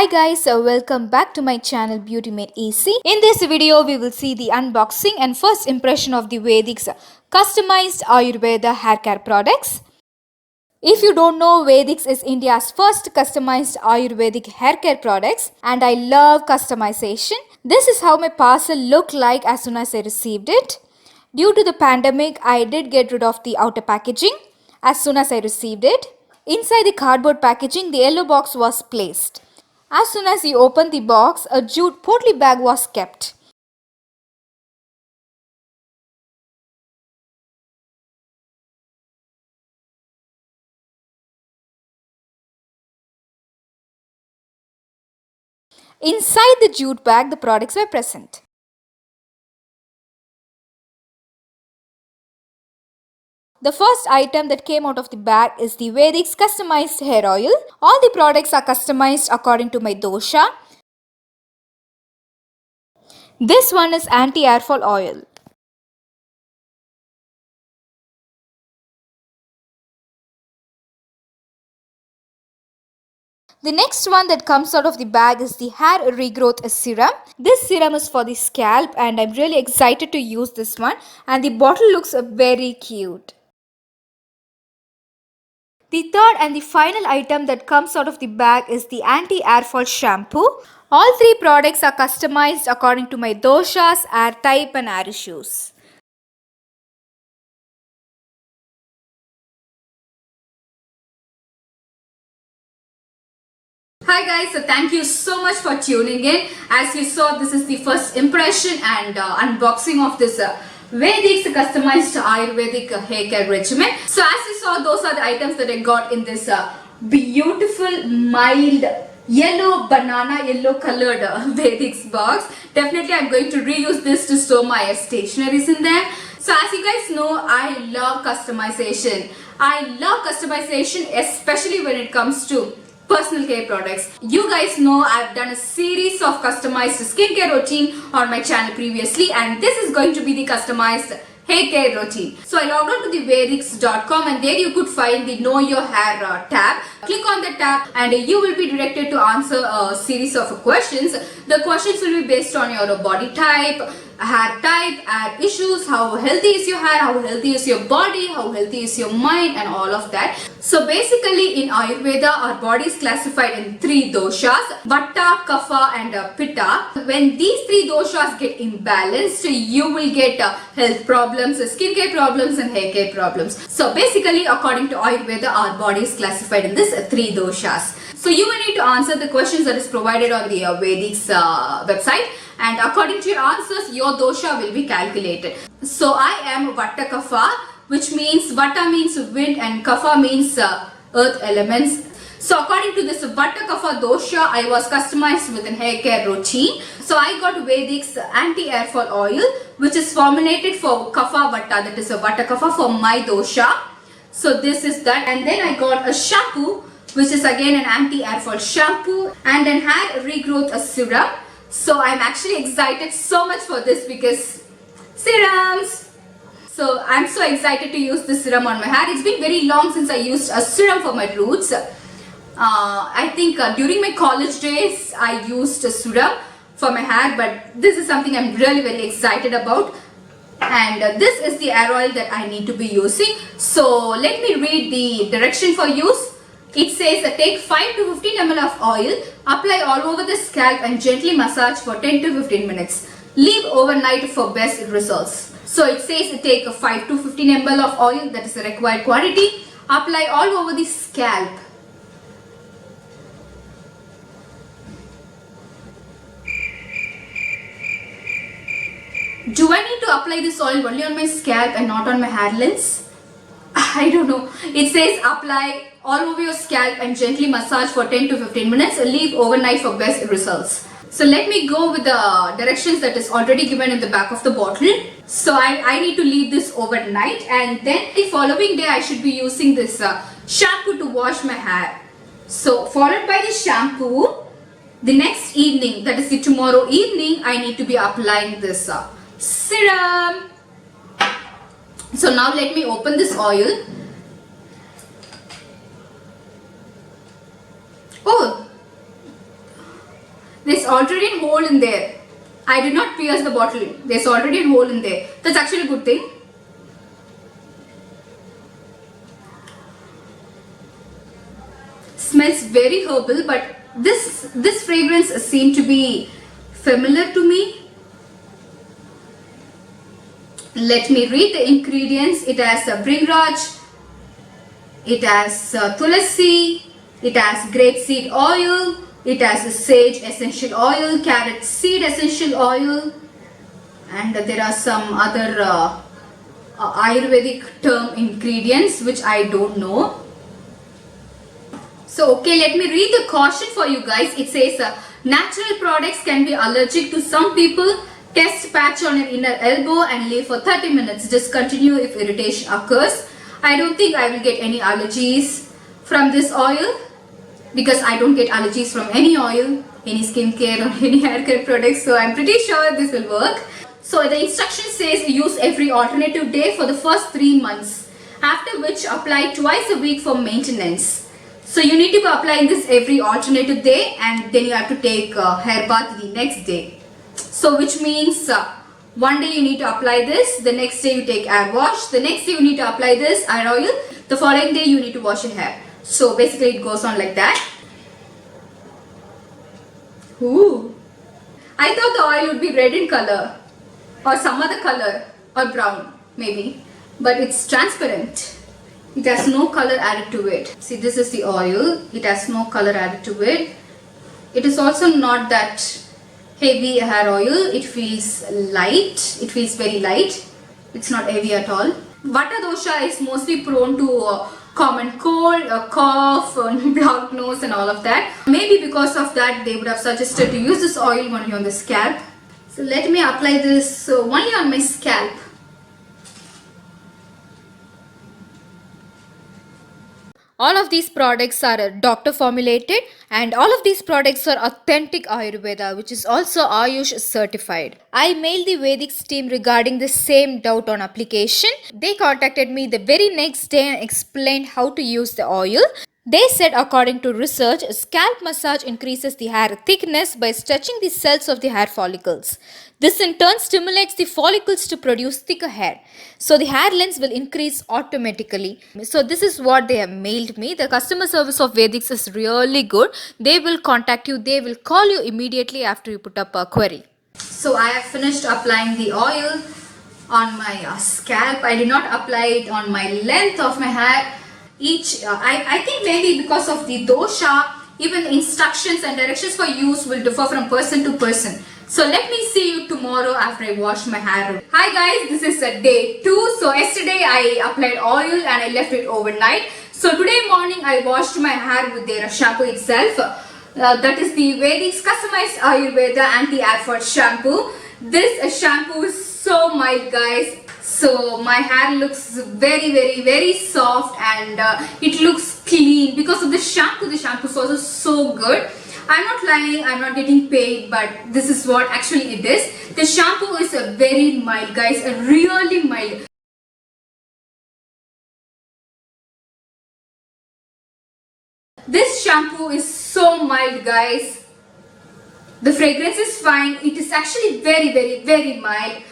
Hi guys, welcome back to my channel Beauty Made Easy. In this video, we will see the unboxing and first impression of the Vedix customized Ayurveda hair care products. If you don't know, Vedix is India's first customized Ayurvedic hair care products and I love customization. This is how my parcel looked like as soon as I received it. Due to the pandemic, I did get rid of the outer packaging as soon as I received it. Inside the cardboard packaging, the yellow box was placed. As soon as you open the box, a jute poly bag was kept. Inside the jute bag, the products were present. The first item that came out of the bag is the Vedix customized hair oil. All the products are customized according to my dosha. This one is Anti Hair Fall oil. The next one that comes out of the bag is the hair regrowth serum. This serum is for the scalp and I'm really excited to use this one, and the bottle looks very cute. The third and the final item that comes out of the bag is the Anti Hair Fall Shampoo. All three products are customized according to my doshas, hair type and hair issues. Hi guys, so thank you so much for tuning in. As you saw, this is the first impression and unboxing of this Vedix customized Ayurvedic hair care regimen. So as you saw, those are the items that I got in this beautiful mild yellow banana yellow colored Vedix box. Definitely I'm going to reuse this to store my stationeries in there. So as you guys know, I love customization. I love customization, especially when it comes to personal care products. You guys know I've done a series of customized skincare routine on my channel previously, and this is going to be the customized hair care routine. So I logged on to the vedix.com and there you could find the Know Your Hair tab. Click on the tab and you will be directed to answer a series of questions. The questions will be based on your body type, hair issues, how healthy is your hair, how healthy is your body, how healthy is your mind, and all of that. So basically in Ayurveda, our body is classified in three doshas: Vata, Kapha and Pitta. When these three doshas get imbalanced, you will get health problems, skincare problems and hair care problems. So basically according to Ayurveda, our body is classified in these three doshas. So you will need to answer the questions that is provided on the Vedix website, and according to your answers, your dosha will be calculated. So I am Vata Kapha, which means Vata means wind and Kapha means earth elements. So according to this Vata Kapha dosha, I was customized with a hair care routine. So I got Vedix Anti Hair Fall oil, which is formulated for Kapha Vata, that is a Vata Kapha for my dosha. So this is that, and then I got a shampoo, which is again an Anti Hair Fall shampoo, and an hair regrowth serum. So I'm actually excited so much for this because serums. So I'm so excited to use this serum on my hair. It's been very long since I used a serum for my roots. I think during my college days I used a serum for my hair, but this is something I'm really very excited about. And this is the hair oil that I need to be using. So let me read the direction for use. It says take 5 to 15 ml of oil, apply all over the scalp and gently massage for 10 to 15 minutes. Leave overnight for best results. So it says take 5 to 15 ml of oil, that is the required quantity. Apply all over the scalp. Do I need to apply this oil only on my scalp and not on my hair lens? I don't know. It says apply all over your scalp and gently massage for 10 to 15 minutes. Leave overnight for best results. So let me go with the directions that is already given in the back of the bottle. So I need to leave this overnight, and then the following day I should be using this shampoo to wash my hair. So followed by the shampoo, the next evening, that is the tomorrow evening, I need to be applying this serum. So now let me open this oil. Oh, already a hole in there. I did not pierce the bottle. There's already a hole in there. That's actually a good thing. Smells very herbal, but this fragrance seemed to be familiar to me. Let me read the ingredients. It has Regrowth, it has tulasi, it has grapeseed oil, it has sage essential oil, carrot seed essential oil, and there are some other Ayurvedic term ingredients which I don't know. So okay, let me read the caution for you guys. It says natural products can be allergic to some people. Test patch on your inner elbow and leave for 30 minutes. Discontinue if irritation occurs. I don't think I will get any allergies from this oil because I don't get allergies from any oil, any skincare or any hair care products. So I'm pretty sure this will work. So the instruction says use every alternative day for the first 3 months. After which apply twice a week for maintenance. So you need to be applying this every alternative day and then you have to take hair bath the next day. So which means one day you need to apply this, the next day you take air wash, the next day you need to apply this hair oil, the following day you need to wash your hair. So basically it goes on like that. Ooh, I thought the oil would be red in color or some other color or brown maybe, but it's transparent. It has no color added to it. See, this is the oil. It has no color added to it. It is also not that heavy hair oil. It feels light. It feels very light. It's not heavy at all. Vata dosha is mostly prone to common cold, cough, blocked nose and all of that. Maybe because of that they would have suggested to use this oil only on the scalp. So let me apply this only on my scalp. All of these products are doctor formulated and all of these products are authentic Ayurveda, which is also Ayush certified. I mailed the Vedix team regarding the same doubt on application. They contacted me the very next day and explained how to use the oil. They said according to research, scalp massage increases the hair thickness by stretching the cells of the hair follicles. This in turn stimulates the follicles to produce thicker hair. So the hair length will increase automatically. So this is what they have mailed me. The customer service of Vedix is really good. They will contact you. They will call you immediately after you put up a query. So I have finished applying the oil on my scalp. I did not apply it on my length of my hair. I think maybe because of the dosha, even instructions and directions for use will differ from person to person. So let me see you tomorrow after I wash my hair. Hi guys, this is day 2. So yesterday I applied oil and I left it overnight. So today morning I washed my hair with their shampoo itself. That is the Vedix Customised Ayurveda Anti Hair Fall Shampoo. This shampoo is so mild guys. So my hair looks very soft and it looks clean because of the shampoo. The shampoo is also so good. I'm not lying, I'm not getting paid, but this is what actually it is. The shampoo is very mild guys, really mild. This shampoo is so mild guys. The fragrance is fine. It is actually very mild.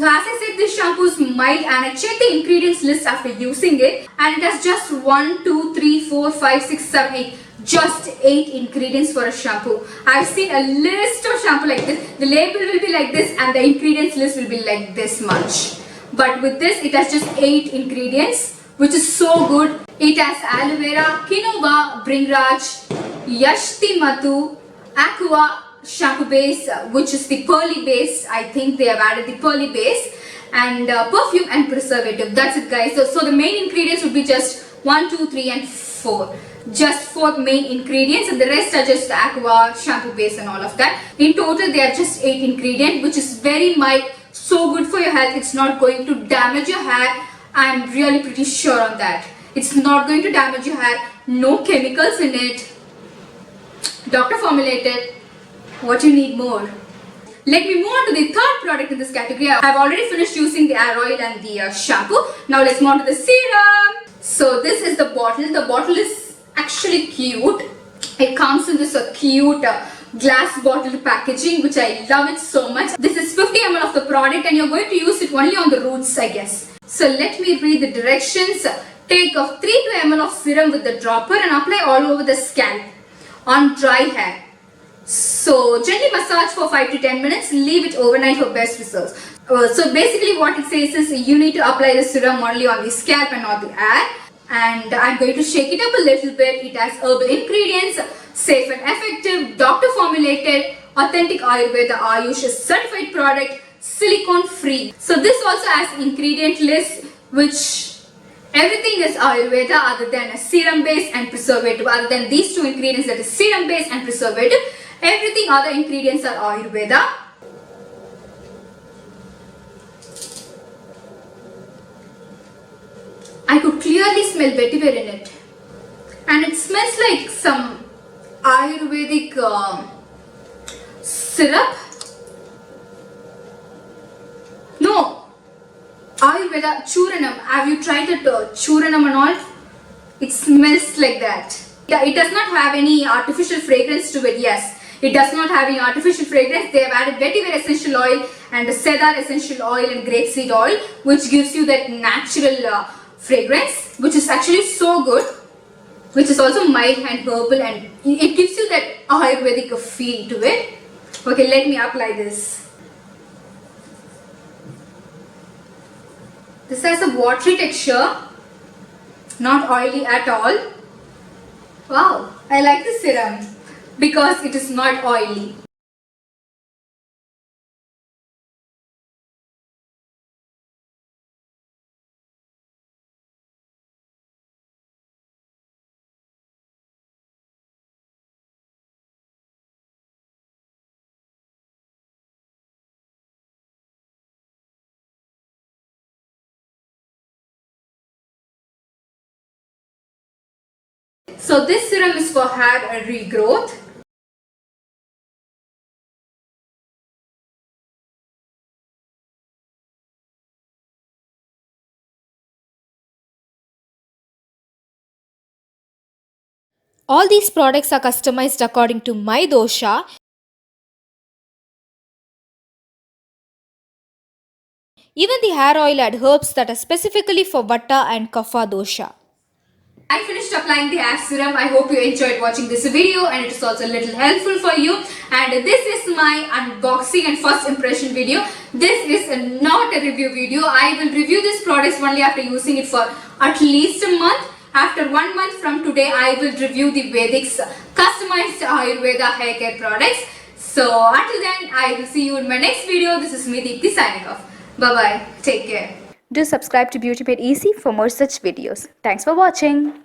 So as I said, this shampoo is mild and I checked the ingredients list after using it and it has just 1, 2, 3, 4, 5, 6, 7, 8. Just 8 ingredients for a shampoo. I've seen a list of shampoo like this. The label will be like this and the ingredients list will be like this much. But with this, it has just 8 ingredients, which is so good. It has aloe vera, quinoa, bringraj, yashti matu, aqua shampoo base, which is the pearly base. I think they have added the pearly base, and perfume and preservative. That's it guys. So the main ingredients would be just 1, 2, 3 and 4. Just 4 main ingredients and the rest are just aqua, shampoo base and all of that. In total they are just 8 ingredients, which is very mild, so good for your health. It's not going to damage your hair. I'm really pretty sure on that. It's not going to damage your hair. No chemicals in it. Doctor formulated. What you need more? Let me move on to the third product in this category. I've already finished using the hair oil and the shampoo. Now let's move on to the serum. So this is the bottle. The bottle is actually cute. It comes in this cute glass bottle packaging, which I love it so much. This is 50 ml of the product and you're going to use it only on the roots, I guess. So let me read the directions. Take of 3 to ml of serum with the dropper and apply all over the scalp on dry hair. So gently massage for 5 to 10 minutes. Leave it overnight for best results. So basically what it says is you need to apply the serum only on the scalp and not the hair. And I'm going to shake it up a little bit. It has herbal ingredients, safe and effective, doctor formulated, authentic Ayurveda Ayush certified product, silicone free. So this also has ingredient list, which everything is Ayurveda other than a serum base and preservative. Other than these two ingredients, that is serum base and preservative, everything other ingredients are Ayurveda. I could clearly smell vetiver in it, and it smells like some Ayurvedic syrup. No, Ayurveda Churanam. Have you tried it? Churanam and all? It smells like that. Yeah, it does not have any artificial fragrance to it. Yes, it does not have any artificial fragrance. They have added vetiver essential oil and cedar essential oil and grapeseed oil, which gives you that natural fragrance, which is actually so good, which is also mild and herbal, and it gives you that Ayurvedic feel to it. Okay, let me apply this. This has a watery texture, not oily at all. Wow, I like the serum because it is not oily. So this serum is for hair regrowth. All these products are customized according to my dosha. Even the hair oil had herbs that are specifically for Vata and Kapha dosha. I finished applying the hair serum. I hope you enjoyed watching this video and it is also a little helpful for you. And this is my unboxing and first impression video. This is not a review video. I will review these products only after using it for at least a month. After 1 month from today, I will review the Vedix customized Ayurveda hair care products. So until then, I will see you in my next video. This is me, Deepthi, signing off. Bye-bye. Take care. Do subscribe to Beauty Made Easy for more such videos. Thanks for watching.